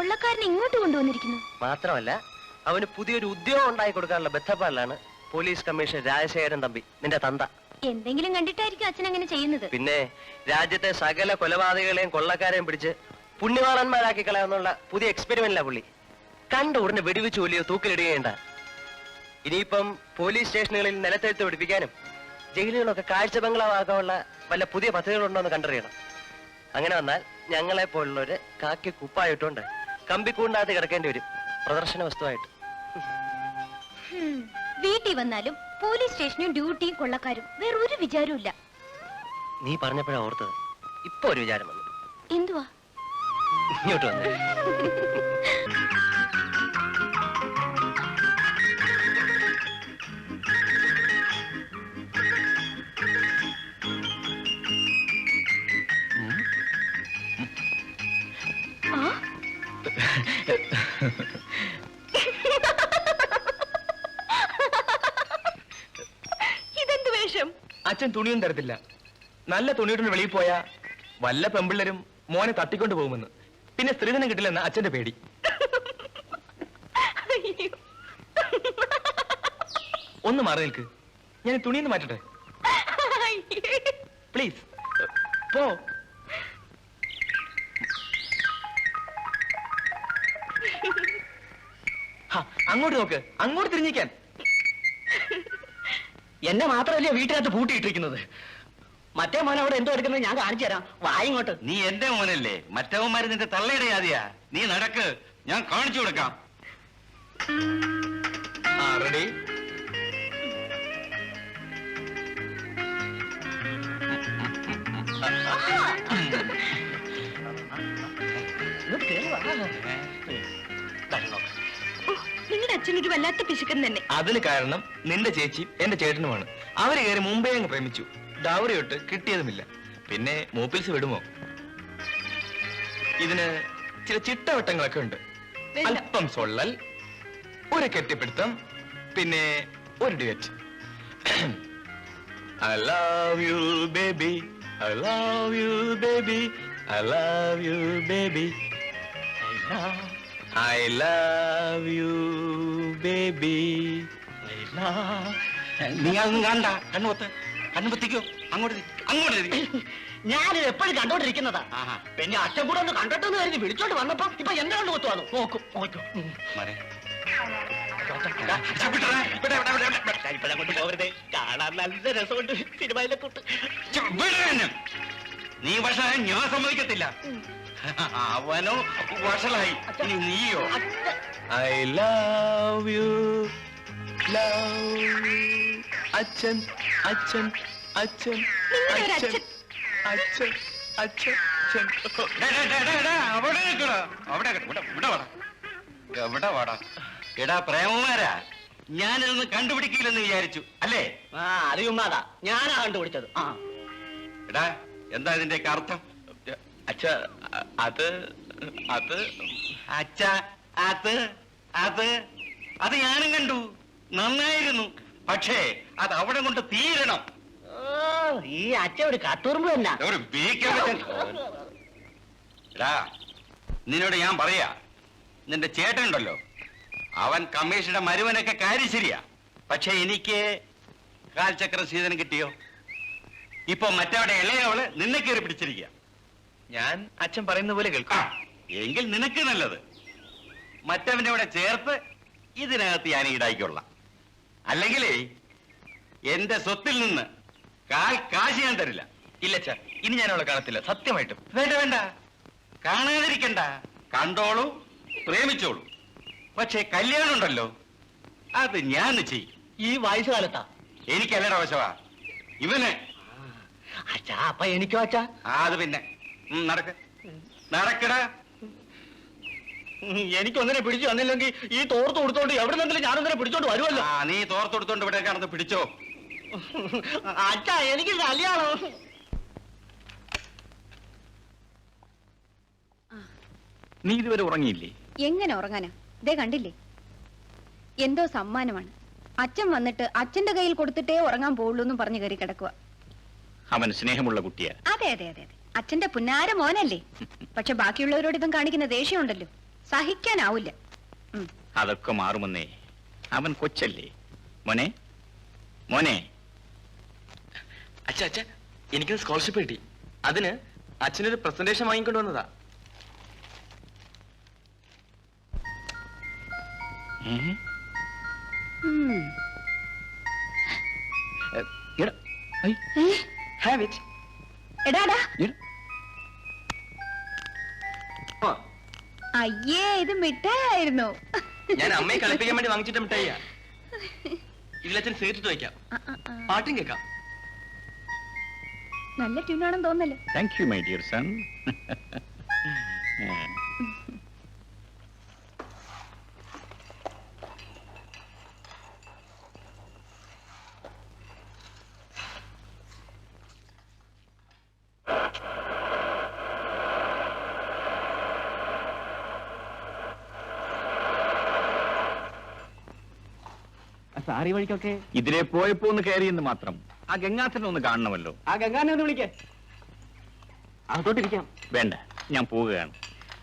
കൊള്ളക്കാരനെ ഇങ്ങോട്ട് കൊണ്ടുവന്നിരിക്കുന്നു. മാത്രമല്ല അവന് പുതിയൊരു ഉദ്യോഗം ഉണ്ടായി കൊടുക്കാനുള്ള ബന്ധപ്പാടിലാണ് പോലീസ് കമ്മീഷണർ രാജശേഖരൻ തമ്പി, നിന്റെ തന്ത. എന്തെങ്കിലും കണ്ടിട്ടായിരിക്കും അച്ഛൻ അങ്ങനെ ചെയ്യുന്നത്. പിന്നെ രാജ്യത്തെ സകല കൊലപാതകളെയും കൊള്ളക്കാരെയും പിടിച്ച് പുണ്യവാളന്മാരാക്കി കളയാന്നുള്ള പുതിയ എക്സ്പെരിമെന്റിലാ പുള്ളി. കണ്ട ഉടനെ വെടിവെച്ച് കൊല്ലിയോ തൂക്കിലിടുകയുണ്ട. ഇനിയിപ്പം പോലീസ് സ്റ്റേഷനുകളിൽ നിലത്തെഴുത്ത് പിടിപ്പിക്കാനും ജയിലുകളൊക്കെ കാഴ്ച ബംഗ്ലാവാക്കാനുള്ള വല്ല പുതിയ പദ്ധതികളുണ്ടോ എന്ന് കണ്ടറിയണം. അങ്ങനെ വന്നാൽ ഞങ്ങളെ പോലുള്ളവര് കാക്കി കുപ്പായിട്ടുണ്ട് കമ്പിക്കൂണ്ടാതെ കിടക്കേണ്ടി വരും പ്രദർശന വസ്തുവായിട്ട്. വീട്ടിൽ വന്നാലും പോലീസ് സ്റ്റേഷനും ഡ്യൂട്ടിയും കൊള്ളക്കാരും വേറൊരു വിചാരവും ഇല്ല. നീ പറഞ്ഞപ്പോഴാ ഓർത്തത്, ഇപ്പൊ ഒരു വിചാരം വന്നു. എന്തുവാ? ഇങ്ങോട്ട് വന്നേ. ഇതെന്ത് വേഷം? അച്ഛൻ തുണിയൊന്നും തരത്തില്ല. നല്ല തുണിയുടെ വെളിയിൽ പോയാ വല്ല പെമ്പിള്ളരും മോനെ തട്ടിക്കൊണ്ട് പോകുമെന്ന്, പിന്നെ സ്ത്രീധനം കിട്ടില്ലെന്ന് അച്ഛന്റെ പേടി. ഒന്ന് മാറി നിൽക്ക്, ഞാൻ തുണിയൊന്ന് മാറ്റട്ടെ പ്ലീസ്. പോ. അങ്ങോട്ട് നോക്ക്, അങ്ങോട്ട് തിരിഞ്ഞിക്കാൻ. എന്നെ മാത്രമല്ലേ വീട്ടിനകത്ത് പൂട്ടിയിട്ടിരിക്കുന്നത്. മറ്റേ മോൻ അവിടെ എന്തോ എടുക്കുന്നത് ഞാൻ കാണിച്ചു തരാം. വായിങ്ങോട്ട്. നീ എന്റെ മോനല്ലേ, മറ്റവന്മാര് നിന്റെ തള്ളയുടെ ജാതിയാ. നീ നടക്ക്, ഞാൻ കാണിച്ചു കൊടുക്കാം. റെഡി? നിങ്ങളുടെ അച്ഛനൊരു വല്ലാത്ത പിശുക്കൻ തന്നെ. അതിന് കാരണം നിന്റെ ചേച്ചിയും എന്റെ ചേട്ടനുമാണ്. അവര് കയറി മുമ്പേ അങ്ങ് പ്രേമിച്ചു. ഡൗറി തൊട്ട് കിട്ടിയതുമില്ല. പിന്നെ മൂപ്പിൽസ് വിടുമോ? ഇതിന് ചില ചിട്ടവട്ടങ്ങളൊക്കെ ഉണ്ട്. അല്പം സൊള്ളൽ, ഒരു കെട്ടിപ്പിടുത്തം, പിന്നെ ഒരു duet. I love you baby, I love you baby, I love you baby, I love you baby, I love. നീ അതൊന്നും കണ്ട, കണ്ണുപൊത്ത്, കണ്ണുപൊത്തിക്കോ. അങ്ങോട്ട് അങ്ങോട്ട് ഞാനിത് എപ്പോഴും കണ്ടോണ്ടിരിക്കുന്നതാ. പിന്നെ അച്ഛൻ കൂടെ ഒന്ന് കണ്ടിട്ടെന്ന് കരുതി വിളിച്ചോണ്ട് വന്നപ്പോ ഇപ്പൊ എന്റെ കണ്ടു കൊത്തുവാന്നു. നോക്കും പോകരുതേ, കാണാൻ നല്ല രസമുണ്ട് സിനിമയിലെ കൂട്ട്. നീ വഷളായി ഞാൻ സമ്മതിക്കത്തില്ല. അവനോ വഷളായി, ഇനി നീയോ? I love you, love you. അച്ഛൻ അച്ഛൻ അച്ഛൻ അച്ഛൻ അച്ഛൻ അച്ഛൻ. അവിടെ നിൽക്കടാ, അവിടെ എവിടെ വാടാ. എടാ പ്രേമമാരാ, ഞാനിതൊന്ന് കണ്ടുപിടിക്കില്ലെന്ന് വിചാരിച്ചു അല്ലേ? അത് ചുമ്മാതാ, ഞാനാ കണ്ടുപിടിച്ചത്. എടാ, എന്താ ഇതിന്റെയൊക്കെ അർത്ഥം? അച്ഛ അത് അത് അച്ഛ അത് അത് അത് ഞാനും കണ്ടു, നന്നായിരുന്നു. പക്ഷേ അത് അവിടെ കൊണ്ട് തീരണം. ഈ അച്ഛ ഒരു കത്തുറുമ്പ് തന്നെ. ഒരു എടാ, നിന്നോട് ഞാൻ പറയാ, നിന്റെ ചേട്ടനുണ്ടല്ലോ, അവൻ കമ്മീഷന്റെ മരുവനൊക്കെ കാര്യം ശരിയാ. പക്ഷെ എനിക്ക് കാൽചക്ര സീതനം കിട്ടിയോ? ഇപ്പൊ മറ്റവിടെ ഇളയവള് നിന്നെ കയറി പിടിച്ചിരിക്കുക. ഞാൻ അച്ഛൻ പറയുന്ന പോലെ കേൾക്കാം. എങ്കിൽ നിനക്ക് നല്ലത് മറ്റവന്റെ അവിടെ ചേർത്ത് ഇതിനകത്ത് ഞാൻ ഈടായിക്കൊള്ളാം. അല്ലെങ്കിലേ എന്റെ സ്വത്തിൽ നിന്ന് കാശ് ഞാൻ തരില്ല. ഇല്ല അച്ഛാ, ഇനി ഞാൻ അവളെ കാണത്തില്ല, സത്യമായിട്ടും. വേണ്ട വേണ്ട, കാണാതിരിക്കണ്ട, കണ്ടോളൂ, പ്രേമിച്ചോളൂ. പക്ഷെ കല്യാണം ഉണ്ടല്ലോ, അത് ഞാൻ ചെയ്യും. ഈ വയസ്സുകാലത്താ? എനിക്കല്ലട വശവാ, ഇവന്. അച്ഛാ, അപ്പൊ എനിക്കോ അച്ഛാ? അത് പിന്നെ നടക്ക നടക്കടാ. എനിക്കൊന്നിനെ പിടിച്ചു വന്നില്ലെങ്കിൽ ഈ തോർത്ത് കൊടുത്തോണ്ട് എവിടെ നിന്നെങ്കിലും ഞാനൊന്നിനെ പിടിച്ചോണ്ട് വരുമല്ലോ. നീ തോർത്ത് കൊടുത്തോണ്ട് ഇവിടെ കാണുന്നത് പിടിച്ചോ. അച്ഛാ, എനിക്ക് കല്യാണം. നീ ഇതുവരെ ഉറങ്ങിയില്ലേ? എങ്ങനെ ഉറങ്ങാനാ? ദേ കണ്ടില്ലേ, എന്തോ സമ്മാനമാണ്. അച്ഛൻ വന്നിട്ട് അച്ഛന്റെ കയ്യിൽ കൊടുത്തിട്ടേ ഉറങ്ങാൻ പോവുള്ളൂ എന്നും പറഞ്ഞു കയറി കിടക്കുക. അവൻ സ്നേഹമുള്ള കുട്ടിയാ. അതെ അതെ അതെ അതെ, അച്ഛന്റെ പുന്നാര മോനല്ലേ. പക്ഷെ ബാക്കിയുള്ളവരോട് ഇവൻ കാണിക്കുന്ന ദേഷ്യമുണ്ടല്ലോ. സഹിക്കാനാവില്ല. അതൊക്കെ മാറുമെന്നേ. അവൻ കൊച്ചല്ലേ. മോനെ മോനെ. അച്ഛ അച്ഛ, എനിക്കൊരു സ്കോളർഷിപ്പ് കിട്ടി. അതിന് അച്ഛനൊരു പ്രസന്റേഷൻ വാങ്ങിക്കൊണ്ട് വന്നതാ. എടാടാ, അയ്യേ, ഇത് മിഠായിരുന്നു. ഞാൻ അമ്മയെ കളിപ്പിക്കാൻ വേണ്ടി വാങ്ങിച്ചിട്ട് മിഠായിയാ. ഇതിലച്ഛൻ സീറ്റിട്ട് വയ്ക്കാം, പാട്ടും കേൾക്കാം. നല്ല ട്യൂണാണെന്ന് തോന്നല്ലേ? Thank you my dear son. സാറി വഴിക്കൊക്കെ ഇതിലെ പോയപ്പോ ഒന്ന് കയറിയെന്ന് മാത്രം. ആ ഗംഗാധരനെ ഒന്ന് കാണണമല്ലോ. ആ ഗംഗാനെ ഒന്ന് വിളിക്കേ. അകത്തോട്ടിരിക്കാം. വേണ്ട, ഞാൻ പോവുകയാണ്.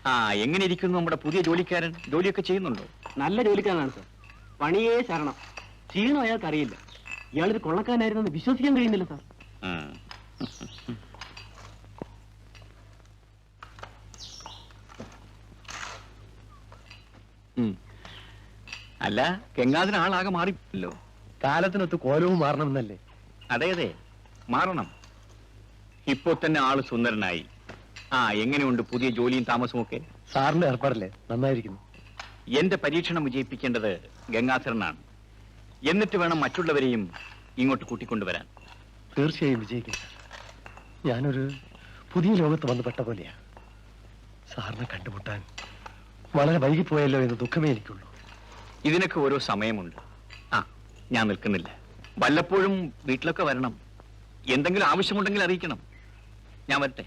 ആ, എങ്ങനെ ഇരിക്കുന്നു നമ്മുടെ പുതിയ ജോലിക്കാരൻ? ജോലിയൊക്കെ ചെയ്യുന്നുണ്ടോ? നല്ല ജോലിക്കാരനാണ് സാർ. പണിയേ ശരണം. ക്ഷീണം അയാൾക്ക് അറിയില്ല. ഇയാളൊരു കൊള്ളക്കാരനായിരുന്നെന്ന് വിശ്വസിക്കാൻ കഴിയുന്നില്ല സാർ. അല്ല, ഗംഗാധരൻ ആളാകെ മാറിയല്ലോ. കാലത്തിനൊത്ത് കോലവും മാറണമെന്നല്ലേ? അതെ അതെ, മാറണം. ഇപ്പോ തന്നെ ആള് സുന്ദരനായി. ആ, എങ്ങനെയുണ്ട് പുതിയ ജോലിയും താമസവും ഒക്കെ? സാറിന്റെ ഏർപ്പാടല്ലേ, നന്നായിരിക്കുന്നു. എന്റെ പരീക്ഷണം വിജയിപ്പിക്കേണ്ടത് ഗംഗാധരനാണ്. എന്നിട്ട് വേണം മറ്റുള്ളവരെയും ഇങ്ങോട്ട് കൂട്ടിക്കൊണ്ടുവരാൻ. തീർച്ചയായും വിജയിക്കും. ഞാനൊരു പുതിയ ലോകത്ത് വന്ന് പെട്ട പോലെയാ. സാറിനെ കണ്ടുമുട്ടാൻ വളരെ വൈകിപ്പോയല്ലോ എന്ന് ദുഃഖമേ എനിക്കുള്ളൂ. ഇതിനൊക്കെ ഓരോ സമയമുണ്ട്. ആ, ഞാൻ നിൽക്കുന്നില്ല. വല്ലപ്പോഴും വീട്ടിലൊക്കെ വരണം. എന്തെങ്കിലും ആവശ്യമുണ്ടെങ്കിൽ അറിയിക്കണം. ഞാൻ വരട്ടെ.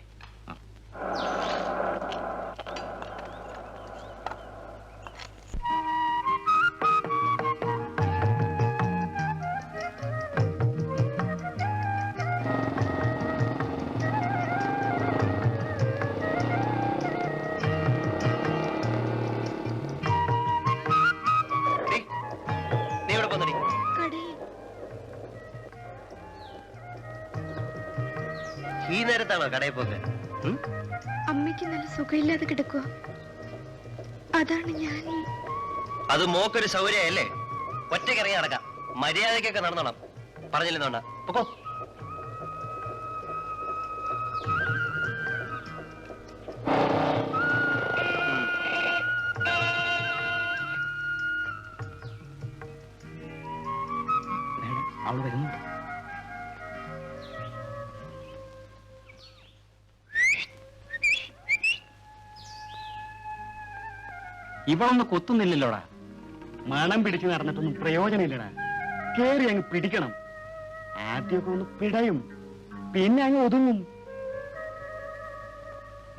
ഈ നേരത്താണോ കടയിൽ പോക്ക്? അമ്മയ്ക്ക് നല്ല സുഖമില്ലാതെ കിടക്കുക. അതാണ് ഞാൻ. അത് മോക്കൊരു സൗകര്യമല്ലേ? ഒറ്റക്കിറങ്ങി നടക്കാം. മര്യാദക്കൊക്കെ നടന്നോളാം. പറഞ്ഞില്ലെന്നോണ്ട പൊക്കോ. അവള് വരുന്നുണ്ട്. ഇവളൊന്ന് കൊത്തുന്നില്ലല്ലോടാ. മണം പിടിച്ച് നടന്നിട്ടൊന്നും പ്രയോജനമില്ലടാ. കേറി അങ്ങ് പിടിക്കണം. ആദ്യമൊക്കെ ഒന്ന് പിടയും, പിന്നെ അങ്ങ് ഒതുങ്ങും.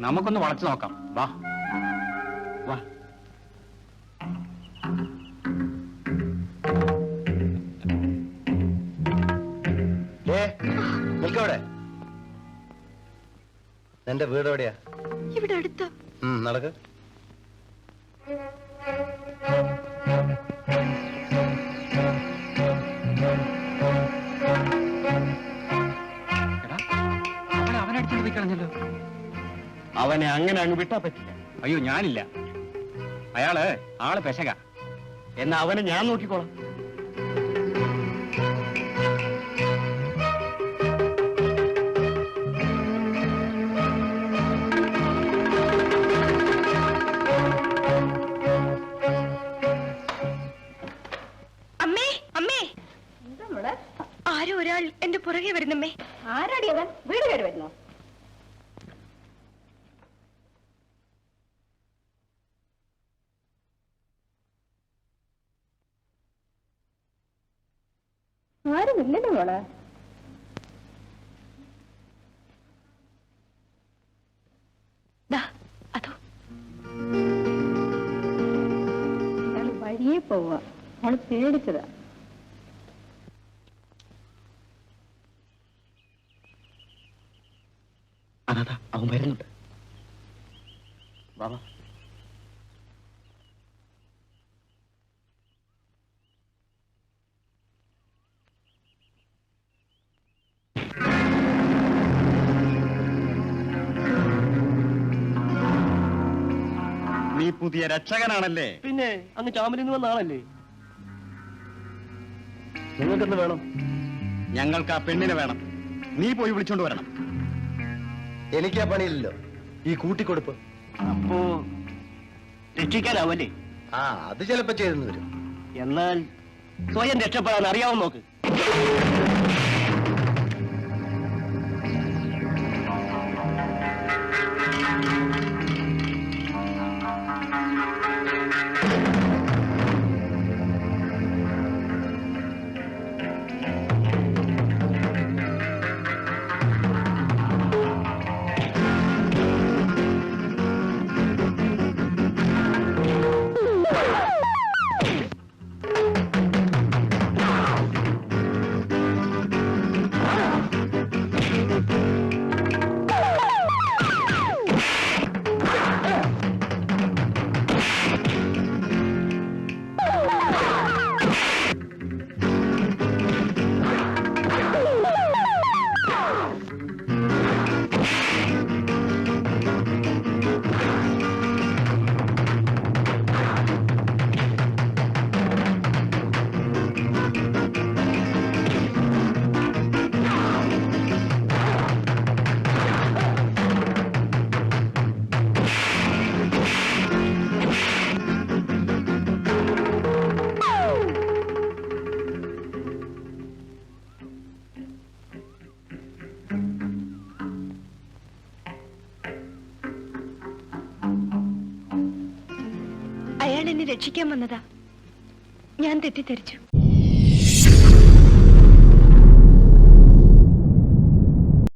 നമുക്കൊന്ന് വളച്ചു നോക്കാം. വാ വാ. നിൽക്കവിടെ. എന്റെ വീട് എവിടെയാ? ഇവിടെ അടുത്ത. നടക്ക്. അവനടിച്ചു പോയി കളഞ്ഞല്ലോ. അവനെ അങ്ങനെ അങ്ങ് വിട്ടാ പറ്റില്ല. അയ്യോ, ഞാനില്ല. അയാള് ആള് പെശക. എന്നാ അവനെ ഞാൻ നോക്കിക്കോളാം. ആരോ ഒരാൾ എന്റെ പുറകെ വരുന്നമ്മേ. ആരാടിയവൻ? വീട് കയറി വരുന്നോ? ആരുമില്ലല്ലോ മോളെ. അതോ വഴിയെ പോവാ. അവള് പേടിച്ചതാ. അതാ അവൻ വരുന്നുണ്ട്. ബാബാ നീ പുതിയ രക്ഷകനാണല്ലേ? പിന്നെ അങ്ങ് ചാമലിൽ നിന്ന് വന്ന ആളല്ലേ? നിങ്ങൾക്കെന്ത് വേണം? ഞങ്ങൾക്ക് ആ പെണ്ണിനെ വേണം. നീ പോയി വിളിച്ചോണ്ട് വരണം. എനിക്ക് ആ പണിയില്ലല്ലോ, ഈ കൂട്ടിക്കൊടുപ്പ്. അപ്പോ രക്ഷിക്കാനാവല്ലേ? ആ, അത് ചിലപ്പോ ചെയ്തെന്ന് വരും. എന്നാൽ സ്വയം രക്ഷപ്പെടാൻ അറിയാവും നോക്ക്. അയാൾ എന്നെ രക്ഷിക്കാൻ വന്നതാ. ഞാൻ തെറ്റിദ്ധരിച്ചു.